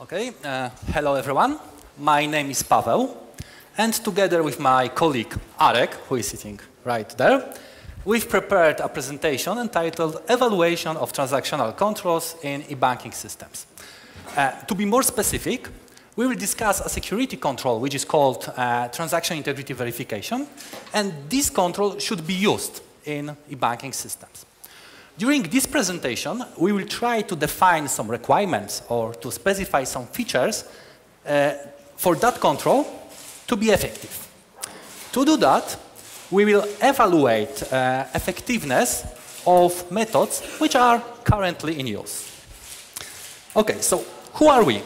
Okay, hello everyone. My name is Paweł, and together with my colleague Arek, who is sitting right there, we've prepared a presentation entitled Evaluation of Transactional Controls in eBanking Systems. To be more specific, we will discuss a security control which is called Transaction Integrity Verification, and this control should be used in eBanking systems. During this presentation, we will try to define some requirements or to specify some features for that control to be effective. To do that, we will evaluate effectiveness of methods which are currently in use. Okay, so who are we?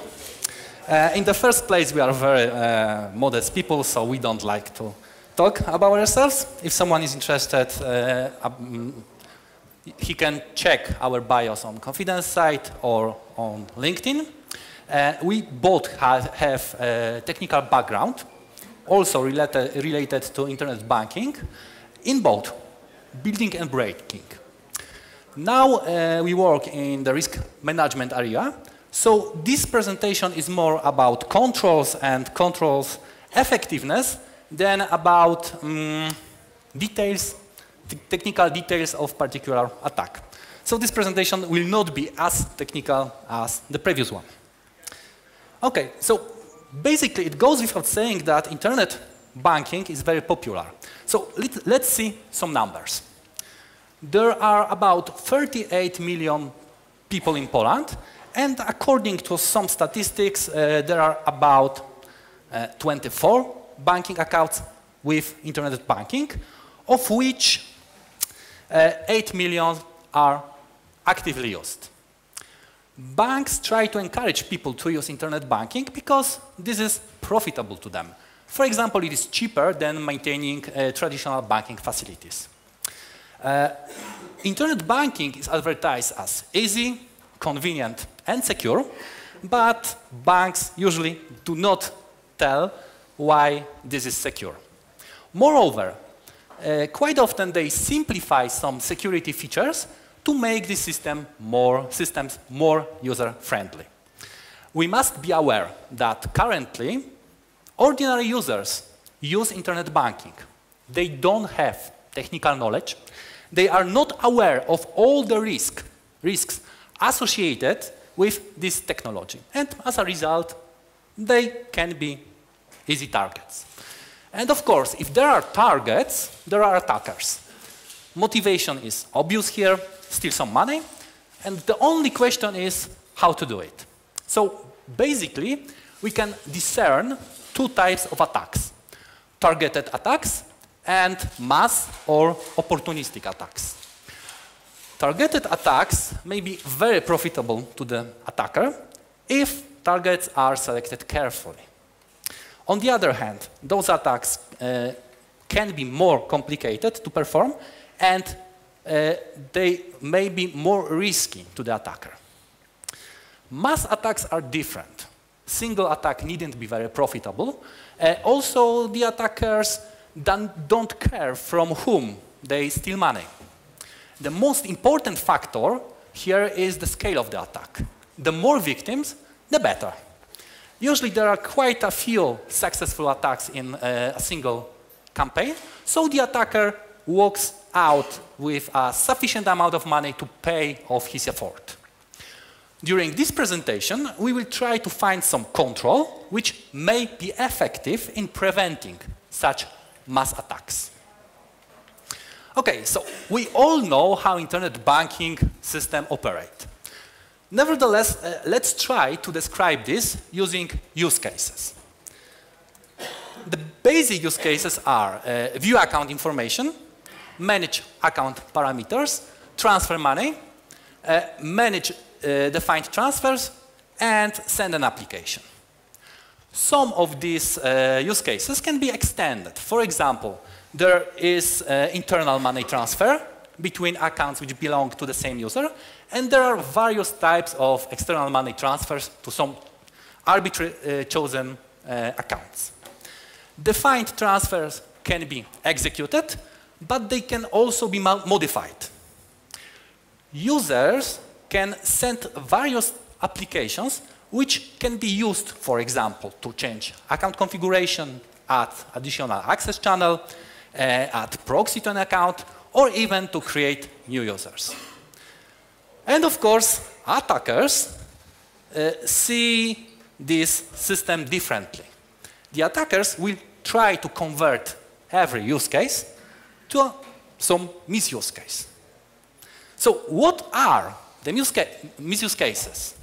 In the first place, we are very modest people, so we don't like to talk about ourselves. If someone is interested, he can check our bios on Confidence site or on LinkedIn. We both have a technical background, also related to internet banking, in both building and breaking. Now we work in the risk management area, so this presentation is more about controls and controls effectiveness than about details, technical details of particular attack. So this presentation will not be as technical as the previous one. Okay, so basically it goes without saying that internet banking is very popular. So let's see some numbers. There are about 38 million people in Poland, and according to some statistics, there are about 24 banking accounts with internet banking, of which 8 million are actively used. Banks try to encourage people to use internet banking because this is profitable to them. For example, it is cheaper than maintaining traditional banking facilities. Internet banking is advertised as easy, convenient, and secure, but banks usually do not tell why this is secure. Moreover, quite often they simplify some security features to make the systems more user-friendly. We must be aware that currently ordinary users use internet banking. They don't have technical knowledge. They are not aware of all the risks associated with this technology. And as a result, they can be easy targets. And of course, if there are targets, there are attackers. Motivation is obvious here, steal some money, and the only question is how to do it. So basically, we can discern two types of attacks: targeted attacks and mass or opportunistic attacks. Targeted attacks may be very profitable to the attacker if targets are selected carefully. On the other hand, those attacks can be more complicated to perform, and they may be more risky to the attacker. Mass attacks are different. Single attack needn't be very profitable. Also, the attackers don't care from whom they steal money. The most important factor here is the scale of the attack. The more victims, the better. Usually there are quite a few successful attacks in a single campaign, so the attacker walks out with a sufficient amount of money to pay off his effort. During this presentation, we will try to find some control which may be effective in preventing such mass attacks. Okay, so we all know how internet banking systems operate. Nevertheless, let's try to describe this using use cases. The basic use cases are view account information, manage account parameters, transfer money, manage defined transfers, and send an application. Some of these use cases can be extended. For example, there is internal money transfer between accounts which belong to the same user, and there are various types of external money transfers to some arbitrarily chosen accounts. Defined transfers can be executed, but they can also be modified. Users can send various applications which can be used, for example, to change account configuration, add additional access channel, add proxy to an account, or even to create new users. And of course, attackers see this system differently. The attackers will try to convert every use case to some misuse case. So what are the misuse cases?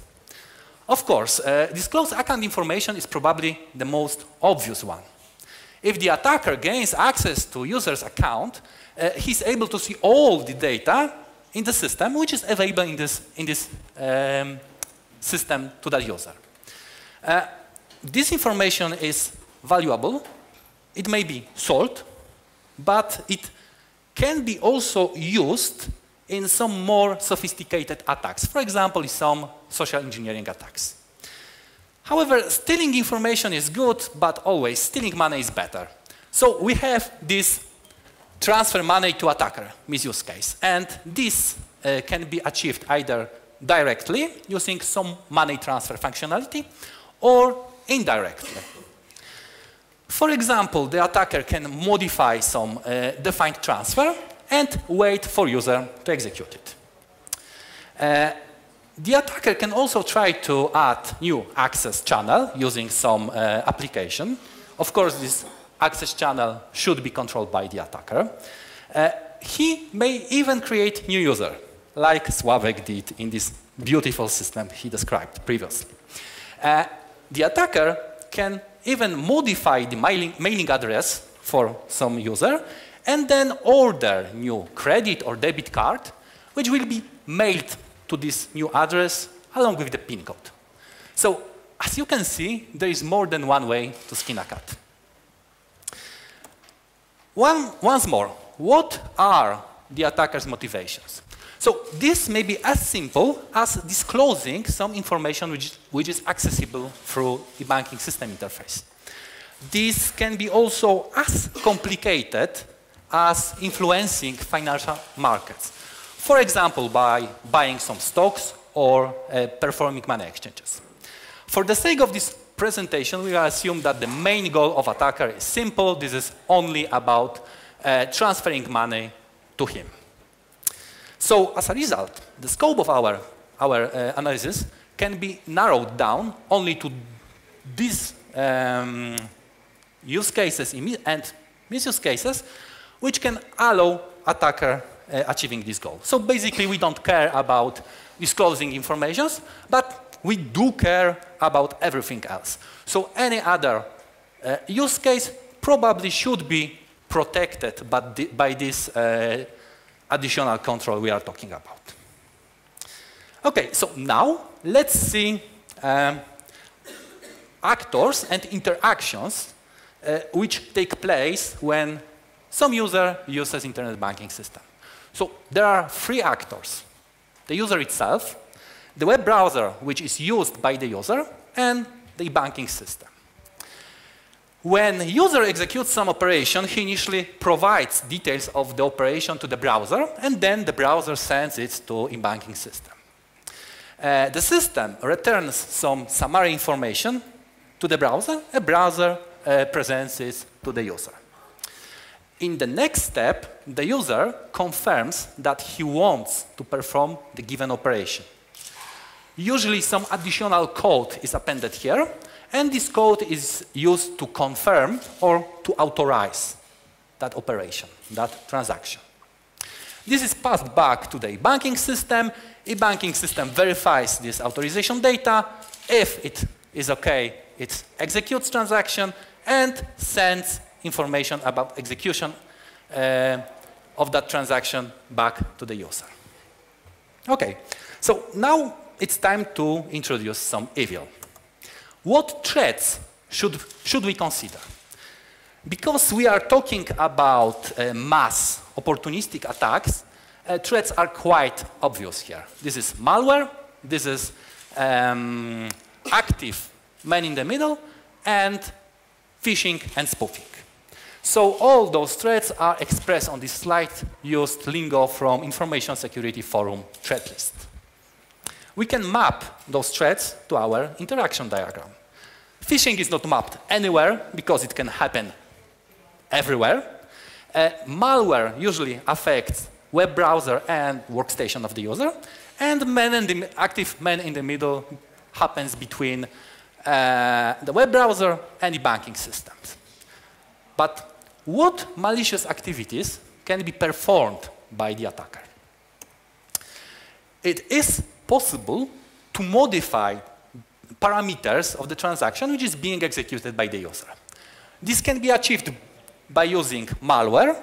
Of course, disclosed account information is probably the most obvious one. If the attacker gains access to user's account, he's able to see all the data in the system, which is available in this system to that user. This information is valuable. It may be sold, but it can be also used in some more sophisticated attacks. For example, in some social engineering attacks. However, stealing information is good, but always stealing money is better. So we have this transfer money to attacker misuse case. And this can be achieved either directly using some money transfer functionality or indirectly. For example, the attacker can modify some defined transfer and wait for user to execute it. The attacker can also try to add new access channel using some application. Of course, this access channel should be controlled by the attacker. He may even create new user, like Sławek did in this beautiful system he described previously. The attacker can even modify the mailing address for some user and then order new credit or debit card, which will be mailed to this new address along with the PIN code. So, as you can see, there is more than one way to skin a cat. Once more, what are the attacker's motivations? So, this may be as simple as disclosing some information which is accessible through the banking system interface. This can be also as complicated as influencing financial markets. For example, by buying some stocks or performing money exchanges. For the sake of this presentation, we will assume that the main goal of attacker is simple. This is only about transferring money to him. So as a result, the scope of our analysis can be narrowed down only to these use cases and misuse cases, which can allow attacker achieving this goal. So basically, we don't care about disclosing information, but we do care about everything else. So any other use case probably should be protected by this additional control we are talking about. Okay, so now let's see actors and interactions which take place when some user uses internet banking system. So there are three actors: the user itself, the web browser which is used by the user, and the banking system. When user executes some operation, he initially provides details of the operation to the browser, and then the browser sends it to eBanking system. The system returns some summary information to the browser. A browser presents it to the user. In the next step, the user confirms that he wants to perform the given operation. Usually some additional code is appended here, and this code is used to confirm or to authorize that operation, that transaction. This is passed back to the eBanking system. eBanking system verifies this authorization data. If it is okay, it executes transaction and sends information about execution of that transaction back to the user. Okay, so now it's time to introduce some evil. What threats should we consider? Because we are talking about mass opportunistic attacks, threats are quite obvious here. This is malware, this is active man in the middle, and phishing and spoofing. So all those threats are expressed on this slide, used lingo from Information Security Forum threat list. we can map those threats to our interaction diagram. Phishing is not mapped anywhere because it can happen everywhere. Malware usually affects web browser and workstation of the user, and active man in the middle happens between the web browser and eBanking systems. But what malicious activities can be performed by the attacker? It is possible to modify parameters of the transaction which is being executed by the user. This can be achieved by using malware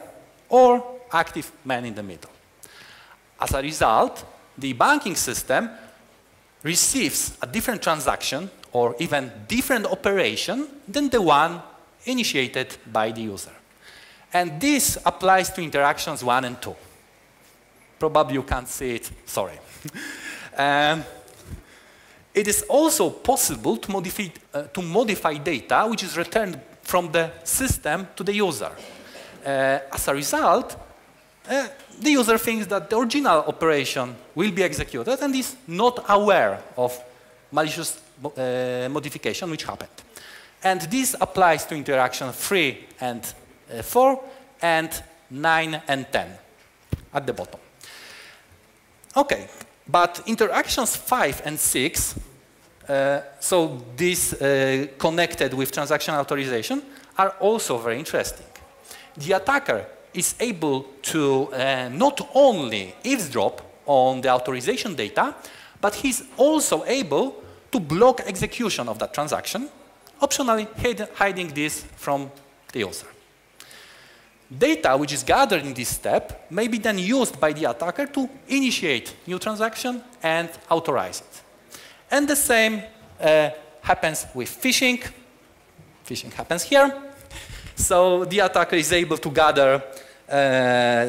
or active man in the middle. As a result, the banking system receives a different transaction or even different operation than the one initiated by the user. And this applies to interactions 1 and 2. Probably you can't see it, sorry. It is also possible to modify data which is returned from the system to the user. As a result, the user thinks that the original operation will be executed and is not aware of malicious modification which happened. And this applies to interaction 3 and 4 and 9 and 10 at the bottom. Okay, but interactions 5 and 6, so these connected with transaction authorization, are also very interesting. The attacker is able to not only eavesdrop on the authorization data, but he's also able to block execution of that transaction, optionally hiding this from the user. Data which is gathered in this step may be then used by the attacker to initiate new transaction and authorize it. And the same happens with phishing. Phishing happens here. So the attacker is able to gather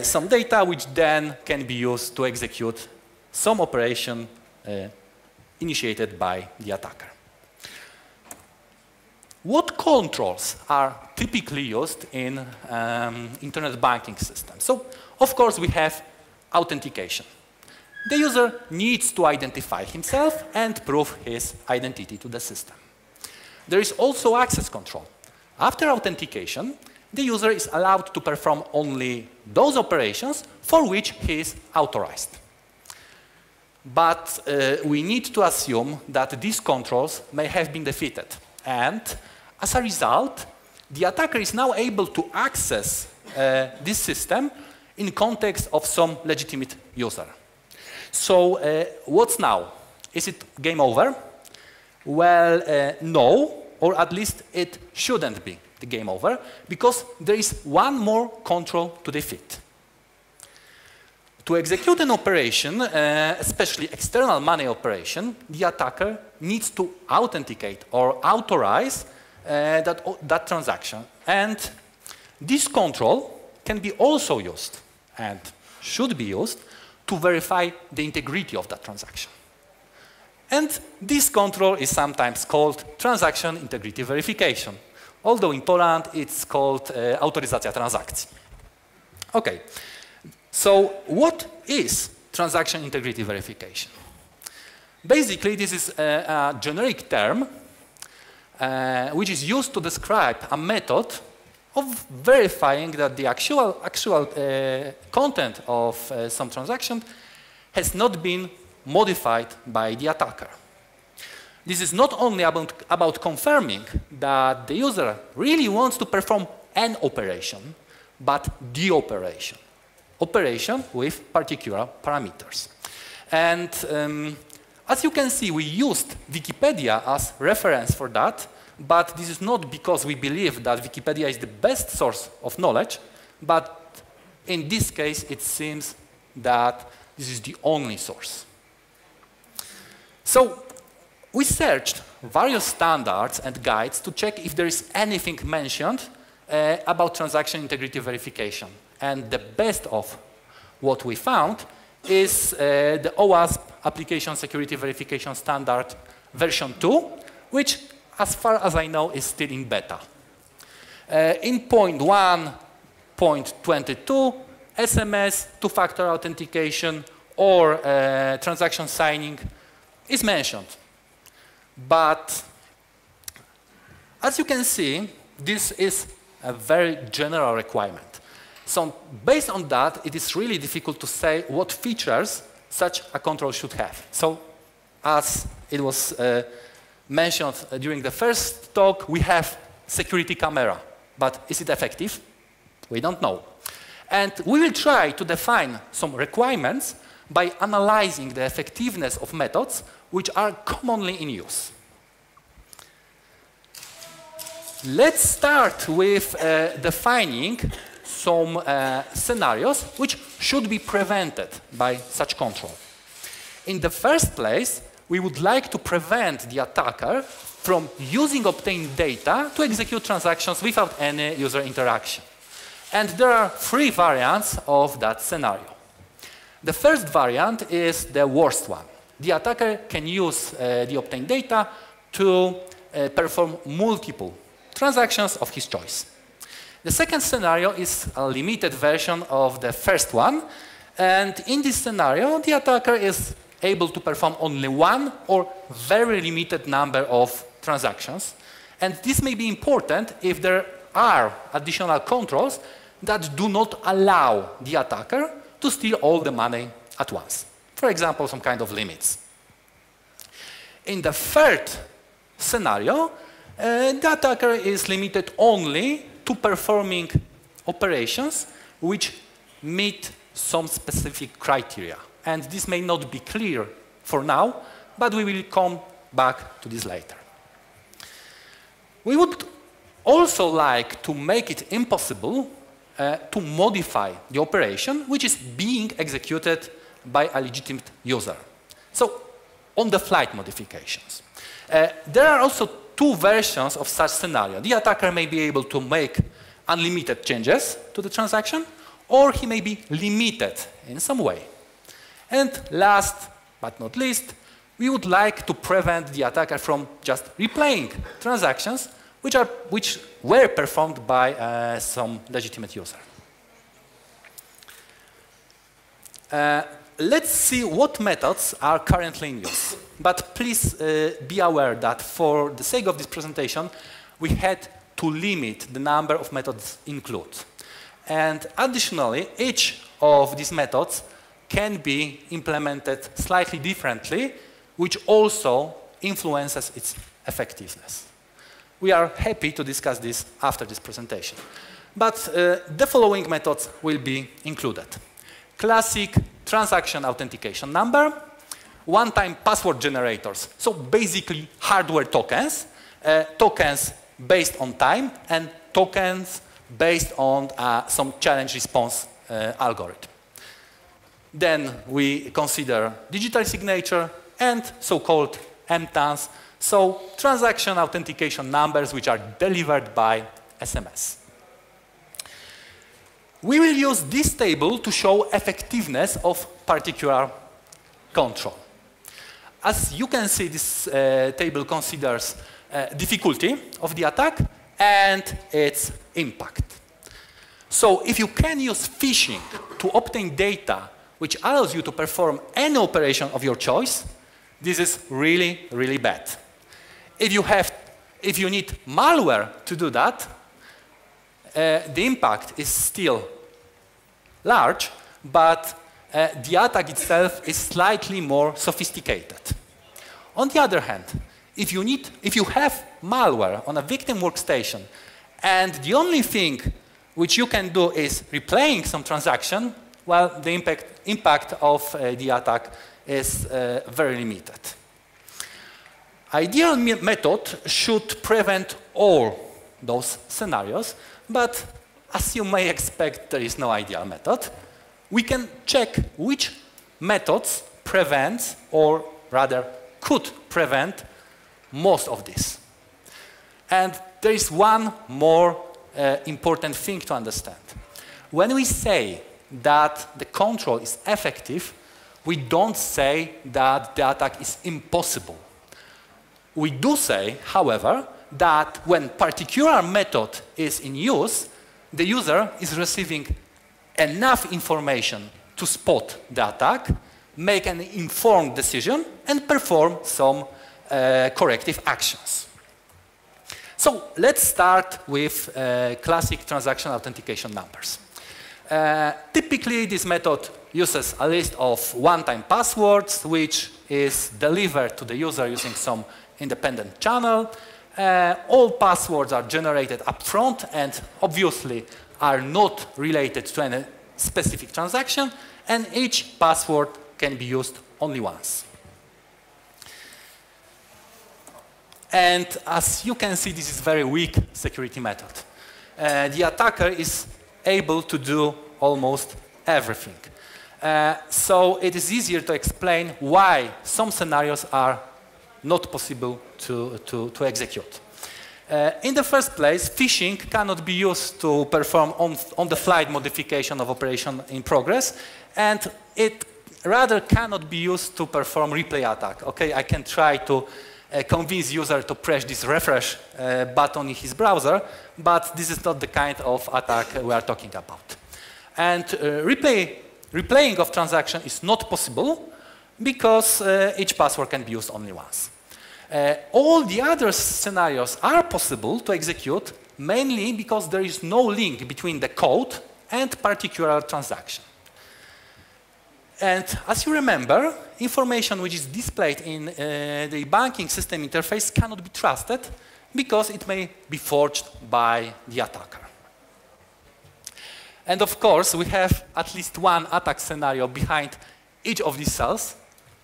some data which then can be used to execute some operation initiated by the attacker. What controls are typically used in internet banking systems? So, of course, we have authentication. The user needs to identify himself and prove his identity to the system. There is also access control. After authentication, the user is allowed to perform only those operations for which he is authorized. But we need to assume that these controls may have been defeated. And as a result, the attacker is now able to access this system in context of some legitimate user. So what's now? Is it game over? Well, no, or at least it shouldn't be the game over, because there is one more control to defeat. To execute an operation, especially external money operation, the attacker needs to authenticate or authorize that transaction. And this control can be also used and should be used to verify the integrity of that transaction. And this control is sometimes called transaction integrity verification, although in Poland it's called autoryzacja transakcji. Okay, so what is transaction integrity verification? Basically, this is a generic term which is used to describe a method of verifying that the actual content of some transaction has not been modified by the attacker. This is not only about confirming that the user really wants to perform an operation, but the operation. Operation with particular parameters. And as you can see, we used Wikipedia as reference for that, but this is not because we believe that Wikipedia is the best source of knowledge, but in this case, it seems that this is the only source. So we searched various standards and guides to check if there is anything mentioned about transaction integrity verification. And the best of what we found is the OWASP Application Security Verification Standard version 2, which, as far as I know, is still in beta. In point 1.22, SMS, two-factor authentication, or transaction signing is mentioned. But as you can see, this is a very general requirement. So based on that, it is really difficult to say what features such a control should have. So as it was mentioned during the first talk, we have security camera. But is it effective? We don't know. And we will try to define some requirements by analyzing the effectiveness of methods which are commonly in use. Let's start with defining some scenarios which should be prevented by such control. In the first place, we would like to prevent the attacker from using obtained data to execute transactions without any user interaction. And there are three variants of that scenario. The first variant is the worst one. The attacker can use the obtained data to perform multiple transactions of his choice. The second scenario is a limited version of the first one. And in this scenario, the attacker is able to perform only one or very limited number of transactions. And this may be important if there are additional controls that do not allow the attacker to steal all the money at once. For example, some kind of limits. In the third scenario, the attacker is limited only to performing operations which meet some specific criteria. And this may not be clear for now, but we will come back to this later. We would also like to make it impossible to modify the operation which is being executed by a legitimate user. So, on-the-fly modifications. There are also two versions of such scenario. The attacker may be able to make unlimited changes to the transaction, or he may be limited in some way. And last but not least, we would like to prevent the attacker from just replaying transactions which were performed by some legitimate user. Let's see what methods are currently in use. But please be aware that for the sake of this presentation, we had to limit the number of methods included. And additionally, each of these methods can be implemented slightly differently, which also influences its effectiveness. We are happy to discuss this after this presentation. But the following methods will be included. Classic Transaction Authentication Number, one-time password generators, so basically hardware tokens, tokens based on time, and tokens based on some challenge response algorithm. Then we consider digital signature and so-called MTANs, so transaction authentication numbers which are delivered by SMS. We will use this table to show effectiveness of particular control. As you can see, this table considers difficulty of the attack and its impact. So if you can use phishing to obtain data which allows you to perform any operation of your choice, this is really, really bad. If you need malware to do that, the impact is still large, but the attack itself is slightly more sophisticated. On the other hand, if you have malware on a victim workstation and the only thing which you can do is replaying some transaction, well, the impact of the attack is very limited. Ideal method should prevent all those scenarios, but as you may expect, there is no ideal method. We can check which methods prevent, or rather could prevent, most of this. And there is one more important thing to understand. When we say that the control is effective, we don't say that the attack is impossible. We do say, however, that when particular method is in use, the user is receiving enough information to spot the attack, make an informed decision, and perform some corrective actions. So let's start with classic transaction authentication numbers. Typically, this method uses a list of one-time passwords, which is delivered to the user using some independent channel. All passwords are generated upfront and obviously are not related to any specific transaction, and each password can be used only once. And as you can see, this is a very weak security method. The attacker is able to do almost everything. So it is easier to explain why some scenarios are not possible to execute. In the first place, phishing cannot be used to perform on-the-fly modification of operation in progress, and it rather cannot be used to perform replay attack. Okay, I can try to convince user to press this refresh button in his browser, but this is not the kind of attack we are talking about. And replaying of transaction is not possible because each password can be used only once. All the other scenarios are possible to execute, mainly because there is no link between the code and particular transaction. And as you remember, information which is displayed in the banking system interface cannot be trusted because it may be forged by the attacker. And of course, we have at least one attack scenario behind each of these cells,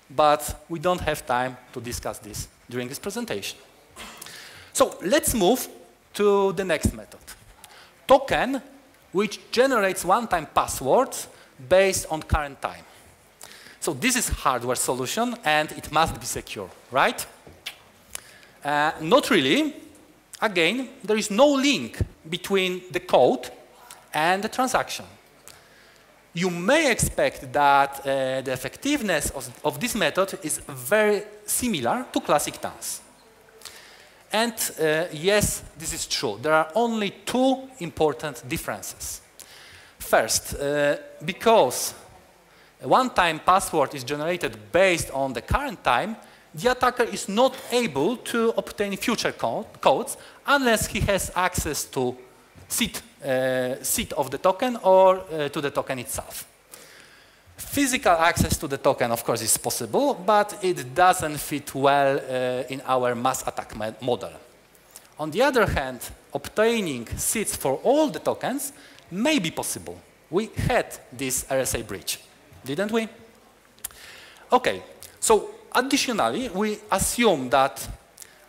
but we don't have time to discuss this during this presentation. So let's move to the next method. Token, which generates one-time passwords based on current time. So this is hardware solution, and it must be secure, right? Not really. Again, there is no link between the code and the transaction. You may expect that the effectiveness of this method is very similar to classic TANs. And yes, this is true. There are only two important differences. First, because a one-time password is generated based on the current time, the attacker is not able to obtain future codes unless he has access to seed of the token or to the token itself. Physical access to the token, of course, is possible, but it doesn't fit well in our mass attack model. On the other hand, obtaining seeds for all the tokens may be possible. We had this RSA breach, didn't we? Okay, so additionally, we assume that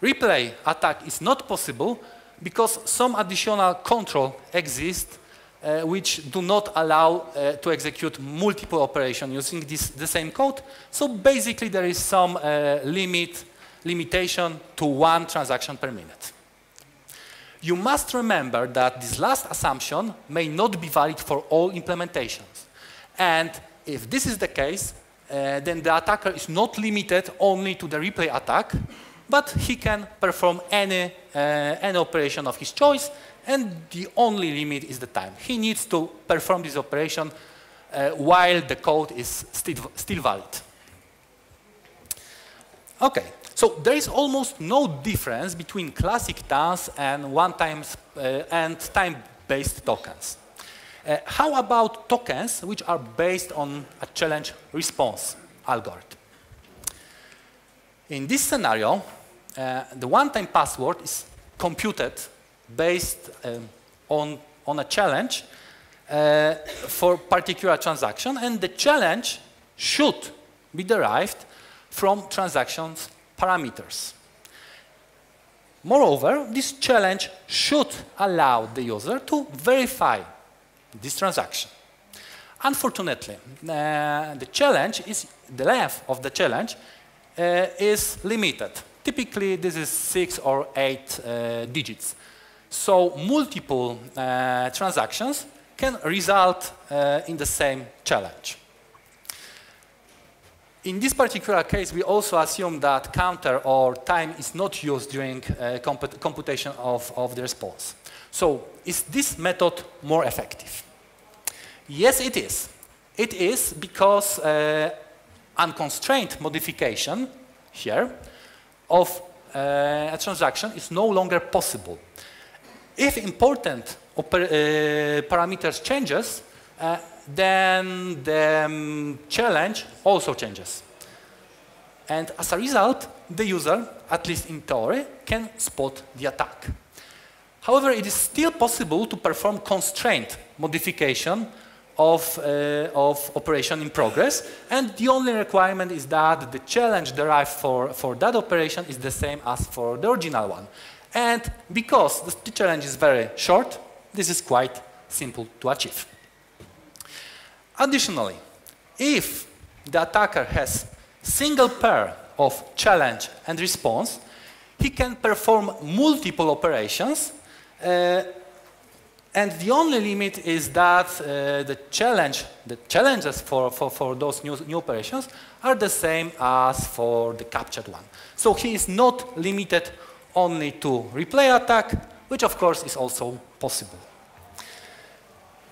replay attack is not possible because some additional control exists which do not allow to execute multiple operations using the same code. So basically there is some limitation to one transaction per minute. You must remember that this last assumption may not be valid for all implementations. And if this is the case, then the attacker is not limited only to the replay attack, but he can perform any operation of his choice, and the only limit is the time. He needs to perform this operation while the code is still valid. Okay, so there is almost no difference between classic TANs and time-based tokens. How about tokens which are based on a challenge response algorithm? In this scenario, the one-time password is computed based on a challenge for particular transaction, and the challenge should be derived from transactions parameters. Moreover, this challenge should allow the user to verify this transaction. Unfortunately, the length of the challenge is limited. Typically, this is 6 or 8 digits. So multiple transactions can result in the same challenge. In this particular case, we also assume that counter or time is not used during computation of the response. So is this method more effective? Yes, it is. It is because unconstrained modification here of a transaction is no longer possible. If important parameters changes, then the challenge also changes. And as a result, the user, at least in theory, can spot the attack. However, it is still possible to perform constrained modification of operation in progress, and the only requirement is that the challenge derived for that operation is the same as for the original one. And because the challenge is very short, this is quite simple to achieve. Additionally, if the attacker has single pair of challenge and response, he can perform multiple operations, and the only limit is that the challenges for those new operations are the same as for the captured one. So he is not limited only to replay attack, which of course is also possible.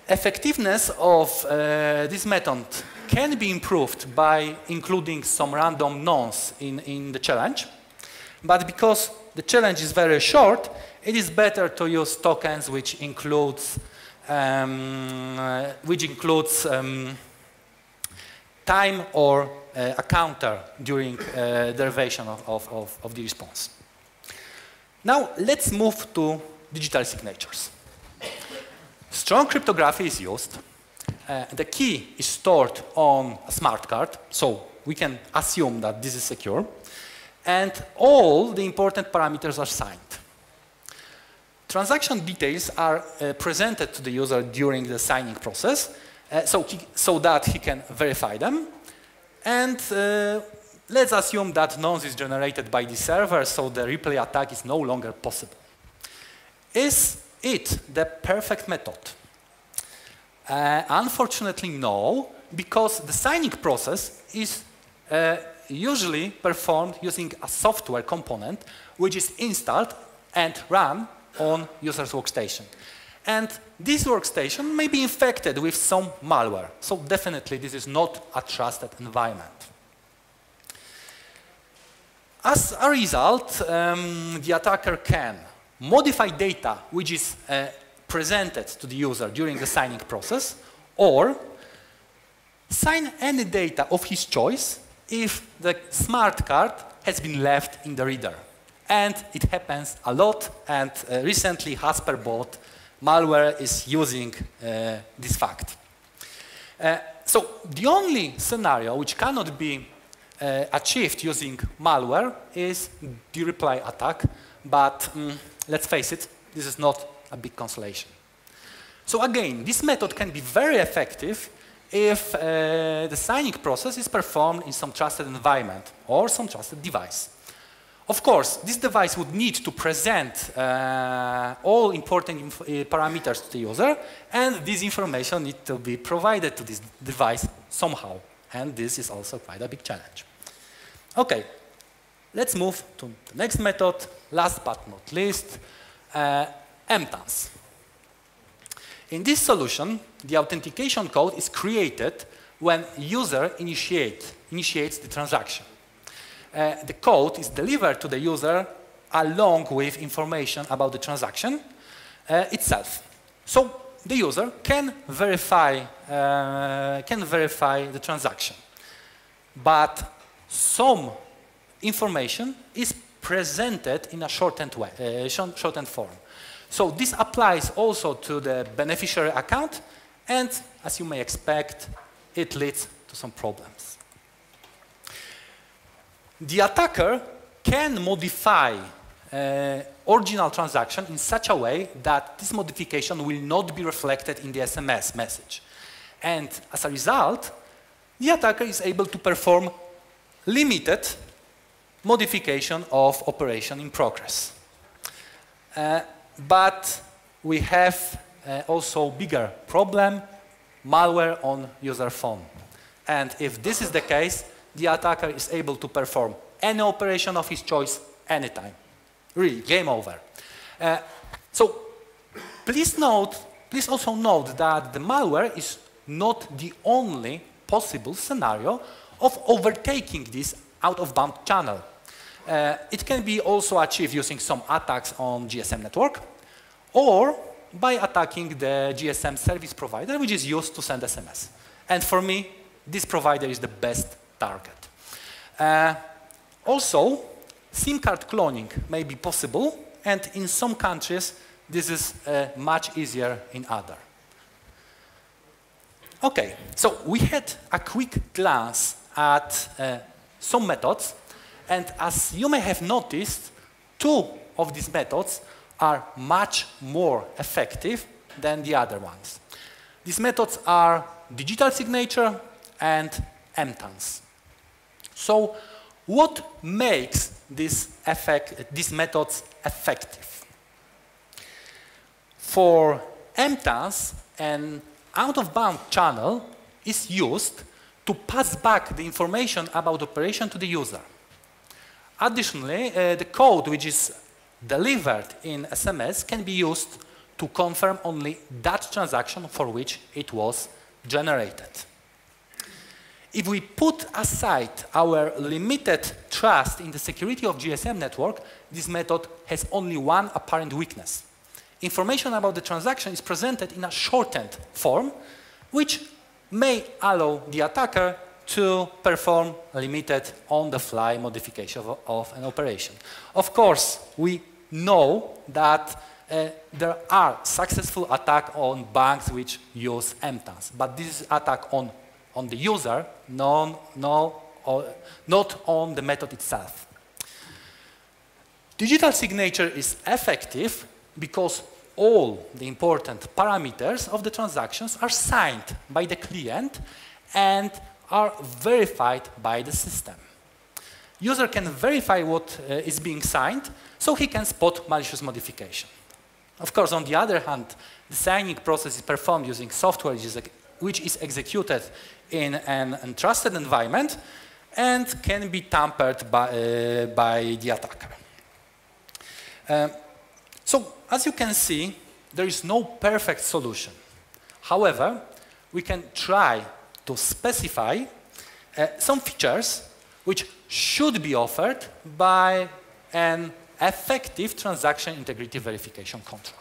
Effectiveness of this method can be improved by including some random nonce in the challenge, but because the challenge is very short, it is better to use tokens which includes time or a counter during derivation of the response. Now let's move to digital signatures. Strong cryptography is used. The key is stored on a smart card, so we can assume that this is secure. And all the important parameters are signed. Transaction details are presented to the user during the signing process, so that he can verify them. And let's assume that nonce is generated by the server, so the replay attack is no longer possible. Is it the perfect method? Unfortunately, no, because the signing process is usually performed using a software component which is installed and run on user's workstation. And this workstation may be infected with some malware, so definitely this is not a trusted environment. As a result, the attacker can modify data which is presented to the user during the signing process, or sign any data of his choice if the smart card has been left in the reader. And it happens a lot, and recently Hasperbot malware is using this fact. So the only scenario which cannot be achieved using malware is the reply attack, but let's face it, this is not a big consolation. So again, this method can be very effective if the signing process is performed in some trusted environment or some trusted device. Of course, this device would need to present all important parameters to the user, and this information needs to be provided to this device somehow. And this is also quite a big challenge. Okay, let's move to the next method, last but not least, MTANs. In this solution, the authentication code is created when user initiates the transaction. The code is delivered to the user along with information about the transaction itself. So the user can verify the transaction. But some information is presented in a shortened form. So this applies also to the beneficiary account, and as you may expect, it leads to some problems. The attacker can modify original transaction in such a way that this modification will not be reflected in the SMS message. And as a result, the attacker is able to perform limited modification of operation in progress. But we have also bigger problem, malware on user phone. And if this is the case, the attacker is able to perform any operation of his choice anytime. Really, game over. So please also note that the malware is not the only possible scenario of overtaking this out-of-bound channel. It can be also achieved using some attacks on GSM network or by attacking the GSM service provider, which is used to send SMS. And for me, this provider is the best target. Also, SIM card cloning may be possible, and in some countries, this is much easier in other. Okay, so we had a quick glance at some methods, and as you may have noticed, two of these methods are much more effective than the other ones. These methods are digital signature and MTANs. So what makes these methods effective? For MTANs, an out-of-bound channel is used to pass back the information about operation to the user. Additionally, the code which is delivered in SMS can be used to confirm only that transaction for which it was generated. If we put aside our limited trust in the security of GSM network, this method has only one apparent weakness. Information about the transaction is presented in a shortened form, which may allow the attacker to perform limited on-the-fly modification of an operation. Of course, we know that there are successful attacks on banks which use MTANs, but this is attack on the user, not on the method itself. Digital signature is effective because all the important parameters of the transactions are signed by the client and are verified by the system. User can verify what is being signed, so he can spot malicious modification. Of course, on the other hand, the signing process is performed using software which is executed in an untrusted environment and can be tampered by the attacker. So, as you can see, there is no perfect solution. However, we can try to specify some features which should be offered by an effective transaction integrity verification control.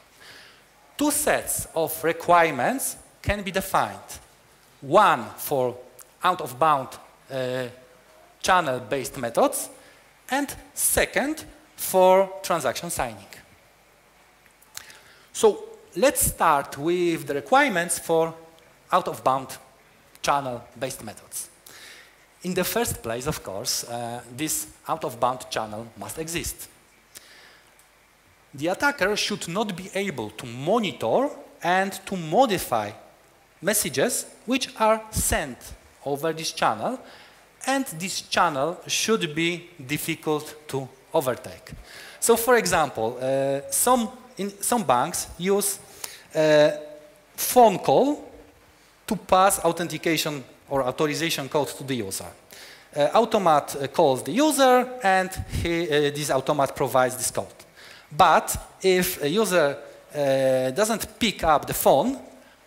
Two sets of requirements can be defined. One for out-of-bound channel-based methods, and second for transaction signing. So let's start with the requirements for out-of-bound channel-based methods. In the first place, of course, this out-of-bound channel must exist. The attacker should not be able to monitor and to modify messages which are sent over this channel, and this channel should be difficult to overtake. So, for example, some banks use phone call to pass authentication or authorization code to the user. Automat calls the user, and this automat provides this code. But if a user doesn't pick up the phone,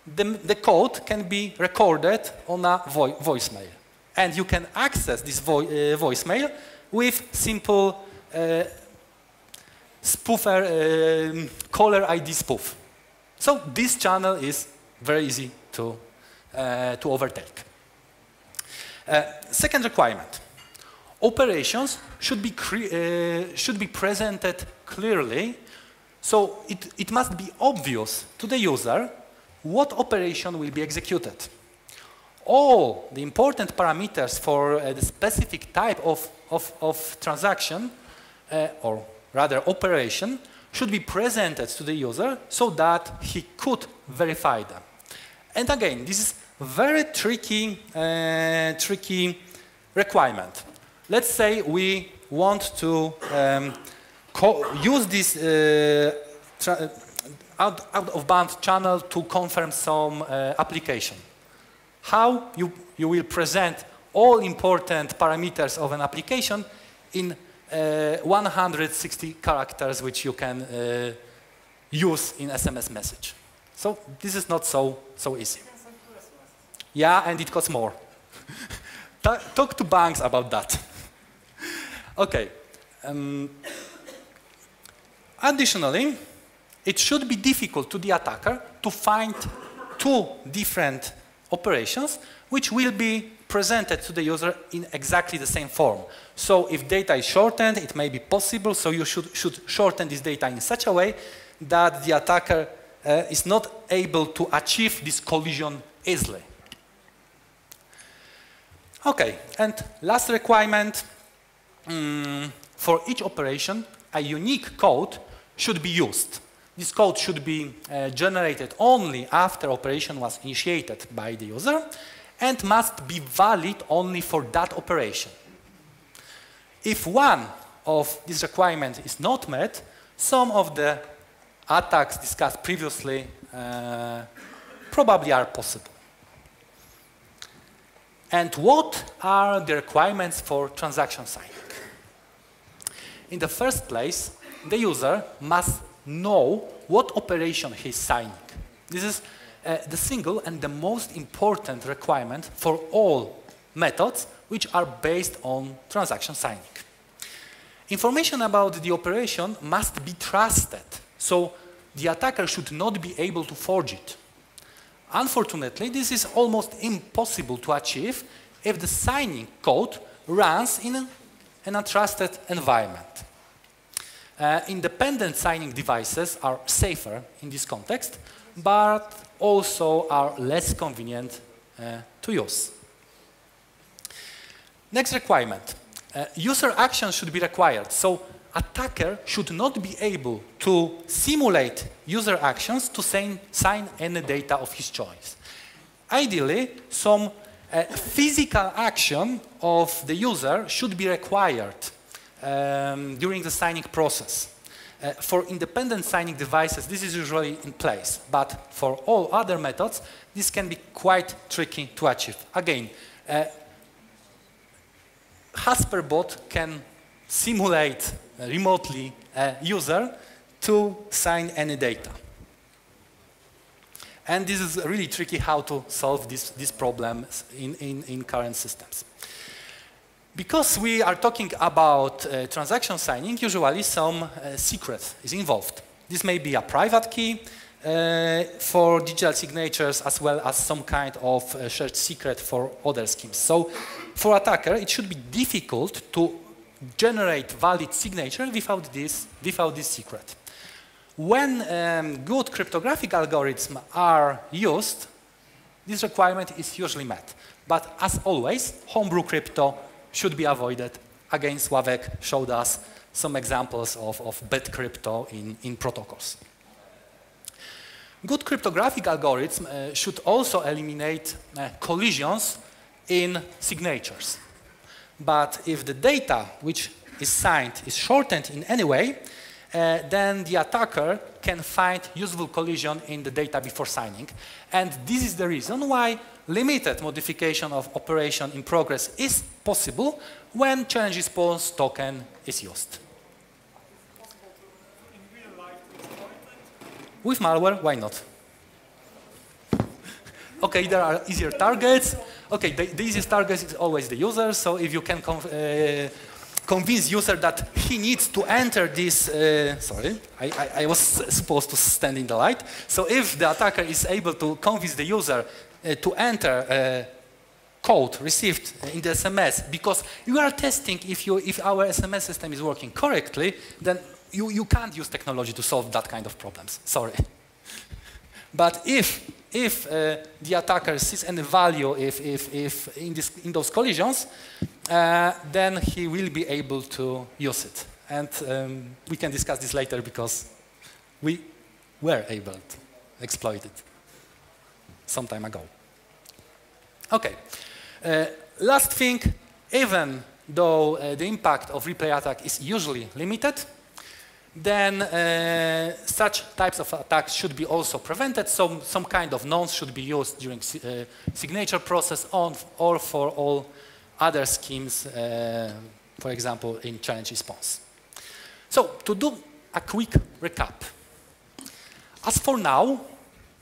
the code can be recorded on a voicemail. And you can access this voicemail with simple spoofer, caller ID spoof. So this channel is very easy to overtake. Second requirement. Operations should be presented clearly, so it must be obvious to the user what operation will be executed. All the important parameters for the specific type of transaction, or rather operation, should be presented to the user so that he could verify them. And again, this is a very tricky requirement. Let's say we want to use this out-of-band channel to confirm some application. How you will present all important parameters of an application in 160 characters which you can use in SMS message. So this is not so easy. Yeah, and it costs more. Talk to banks about that. Okay. Additionally, it should be difficult to the attacker to find two different operations which will be presented to the user in exactly the same form. So if data is shortened, it may be possible, so you should shorten this data in such a way that the attacker is not able to achieve this collision easily. Okay, and last requirement, for each operation, a unique code should be used. This code should be generated only after operation was initiated by the user and must be valid only for that operation. If one of these requirements is not met, some of the attacks discussed previously probably are possible. And what are the requirements for transaction signing? In the first place, the user must know what operation he is signing. This is the single and the most important requirement for all methods which are based on transaction signing. Information about the operation must be trusted, so the attacker should not be able to forge it. Unfortunately, this is almost impossible to achieve if the signing code runs in an untrusted environment. Independent signing devices are safer in this context, but also are less convenient to use. Next requirement. User action should be required, so attacker should not be able to simulate user actions to sign any data of his choice. Ideally, some physical action of the user should be required during the signing process. For independent signing devices, this is usually in place, but for all other methods, this can be quite tricky to achieve. Again, Hasperbot can simulate remotely a user to sign any data. And this is really tricky how to solve these problems in current systems. Because we are talking about transaction signing, usually some secret is involved. This may be a private key for digital signatures as well as some kind of shared secret for other schemes. So for attacker, it should be difficult to generate valid signature without this secret. When good cryptographic algorithms are used, this requirement is usually met. But as always, homebrew crypto should be avoided. Again, Sławek showed us some examples of bad crypto in protocols. Good cryptographic algorithms should also eliminate collisions in signatures. But if the data which is signed is shortened in any way, then the attacker can find useful collision in the data before signing. And this is the reason why limited modification of operation in progress is possible when challenge response token is used. With malware, why not? Okay, there are easier targets. Okay, the easiest target is always the user, so if you can convince user that he needs to enter this, sorry, I was supposed to stand in the light. So if the attacker is able to convince the user to enter code received in the SMS, because you are testing if our SMS system is working correctly, then you can't use technology to solve that kind of problems, sorry. But if the attacker sees any value if in those collisions, then he will be able to use it. And we can discuss this later because we were able to exploit it some time ago. Okay, last thing, even though the impact of replay attack is usually limited, then such types of attacks should be also prevented. So some kind of nonce should be used during signature process or for all other schemes, for example, in challenge response. So to do a quick recap. As for now,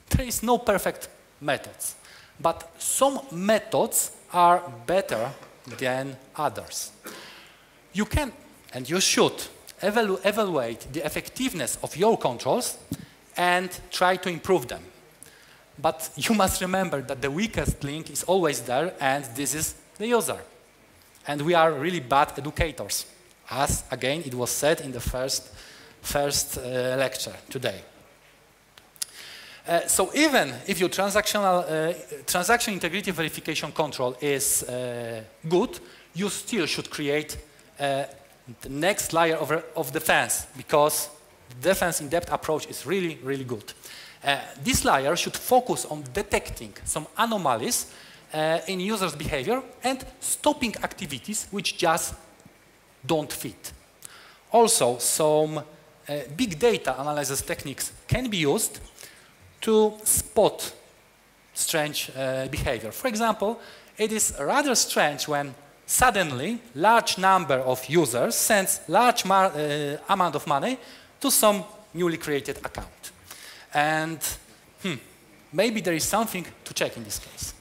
there is no perfect methods, but some methods are better than others. You can And you should evaluate the effectiveness of your controls and try to improve them. But you must remember that the weakest link is always there, and this is the user. And we are really bad educators, as, again, it was said in the first lecture today. So even if your transaction integrity verification control is good, you still should create the next layer of defense, because the defense in-depth approach is really, really good. This layer should focus on detecting some anomalies in users' behavior and stopping activities which just don't fit. Also, some big data analysis techniques can be used to spot strange behavior. For example, it is rather strange when suddenly large number of users sends large amount of money to some newly created account. And maybe there is something to check in this case.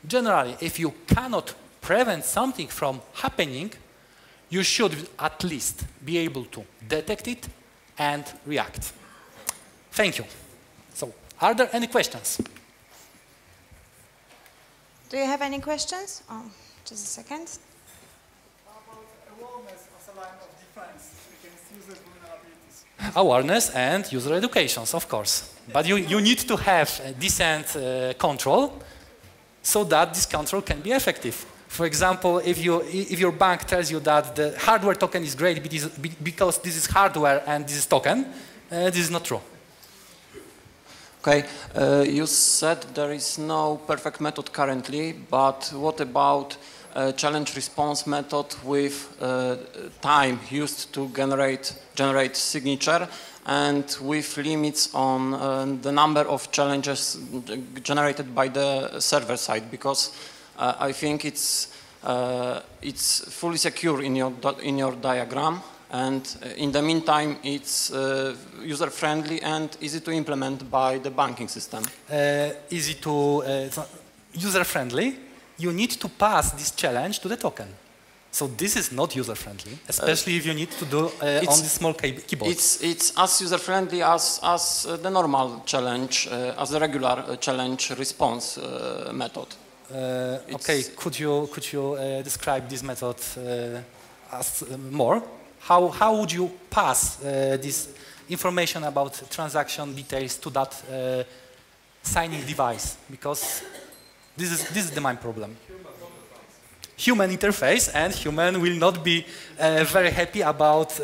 Generally, if you cannot prevent something from happening, you should at least be able to detect it and react. Thank you. So, are there any questions? Do you have any questions? Oh, just a second. How about awareness as a line of defense against user vulnerabilities? Awareness and user educations, of course. But you need to have a decent control so that this control can be effective. For example, if your bank tells you that the hardware token is great because this is hardware and this is token, this is not true. Okay, you said there is no perfect method currently, but what about challenge response method with time used to generate signature and with limits on the number of challenges generated by the server side? Because I think it's fully secure in your diagram, and in the meantime it's user-friendly and easy to implement by the banking system. Easy to user-friendly. You need to pass this challenge to the token. So this is not user-friendly, especially if you need to do on the small keyboard. It's as user-friendly as the normal challenge, as the regular challenge response method. Okay, could you describe this method as more? How would you pass this information about transaction details to that signing device? Because this is the main problem. Human interface, and human will not be very happy about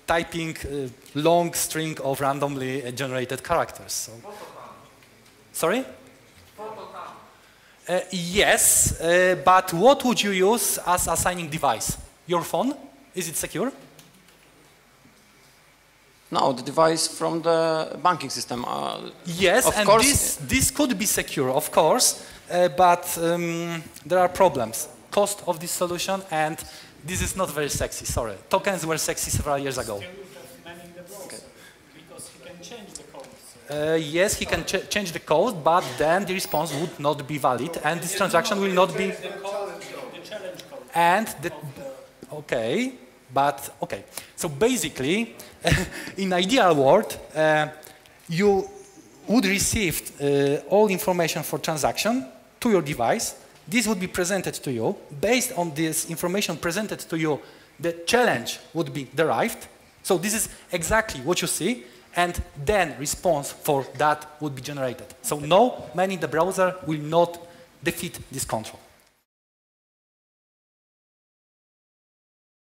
typing long string of randomly generated characters. So. Sorry? Yes, but what would you use as a signing device? Your phone? Is it secure? No, the device from the banking system. Yes, and this could be secure, of course, but there are problems. Cost of this solution, and this is not very sexy, sorry. Tokens were sexy several years ago. Because he can change the code. Yes, he can change the code, but then the response would not be valid, and this transaction will not be... The challenge code. And the... Okay, but okay. So basically, in ideal world, you would receive all information for transaction to your device. This would be presented to you. Based on this information presented to you, the challenge would be derived. So this is exactly what you see, and then response for that would be generated. So no, man in the browser will not defeat this control.